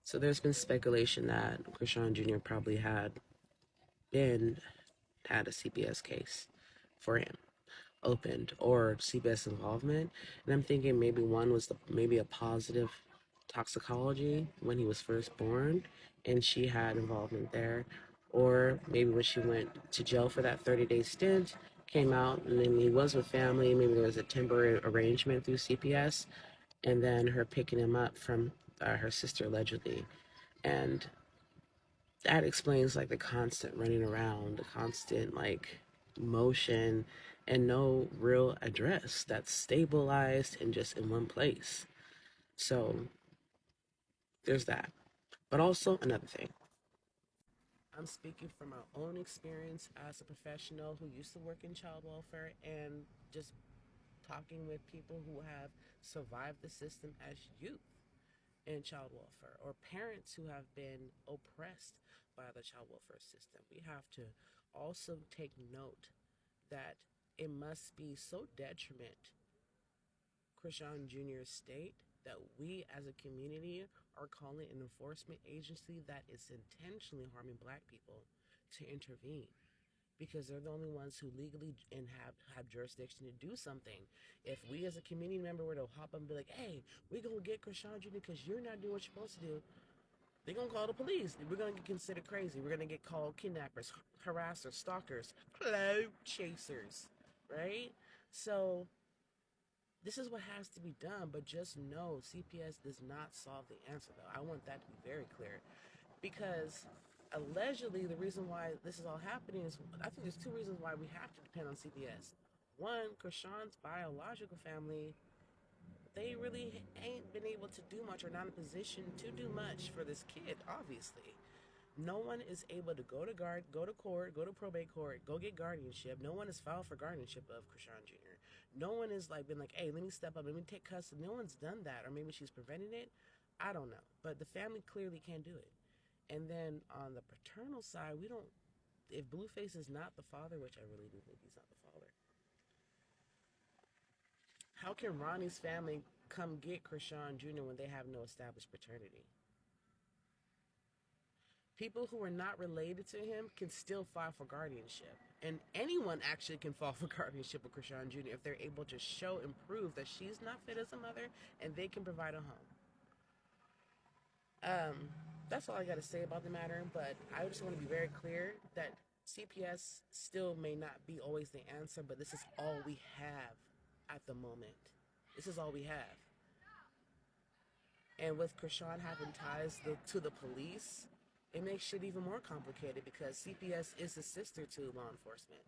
So there's been speculation that Krishan Jr. probably been had a CPS case for him opened or CPS involvement, and I'm thinking maybe one was maybe a positive toxicology when he was first born, and she had involvement there, or maybe when she went to jail for that 30-day stint, came out, and then he was with family. Maybe there was a temporary arrangement through CPS, and then her picking him up from her sister allegedly, and that explains like the constant running around, the constant like motion, and no real address that's stabilized and just in one place. So there's that. But also another thing. I'm speaking from my own experience as a professional who used to work in child welfare and just talking with people who have survived the system as youth in child welfare or parents who have been oppressed by the child welfare system. We have to also take note that it must be so detriment Krishan Jr.'s state that we as a community are calling an enforcement agency that is intentionally harming black people to intervene because they're the only ones who legally and have jurisdiction to do something. If we as a community member were to hop up and be like, hey, we're going to get Krishan Jr. because you're not doing what you're supposed to do, they're going to call the police. We're going to get considered crazy. We're going to get called kidnappers, harassers, stalkers, clout chasers, right? So this is what has to be done, but just know CPS does not solve the answer, though. I want that to be very clear because allegedly the reason why this is all happening is I think there's two reasons why we have to depend on CPS. One, Krishan's biological family, they really ain't been able to do much or not in a position to do much for this kid, obviously. No one is able to go to court, go to probate court, go get guardianship. No one has filed for guardianship of Krishan Jr. No one has like been like, hey, let me step up, let me take custody. No one's done that, or maybe she's preventing it. I don't know, but the family clearly can't do it. And then on the paternal side, we don't. If Blueface is not the father, which I really do think he's not the father, how can Ronnie's family come get Krishan Jr. when they have no established paternity? People who are not related to him can still file for guardianship. And anyone actually can file for guardianship of Krishan Jr. if they're able to show and prove that she's not fit as a mother and they can provide a home. That's all I got to say about the matter, but I just want to be very clear that CPS still may not be always the answer, but this is all we have at the moment. This is all we have. And with Krishan having ties to the police, it makes shit even more complicated because CPS is a sister to law enforcement.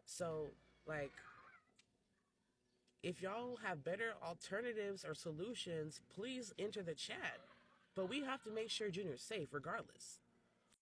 So, like, if y'all have better alternatives or solutions, please enter the chat. But we have to make sure Junior's safe regardless.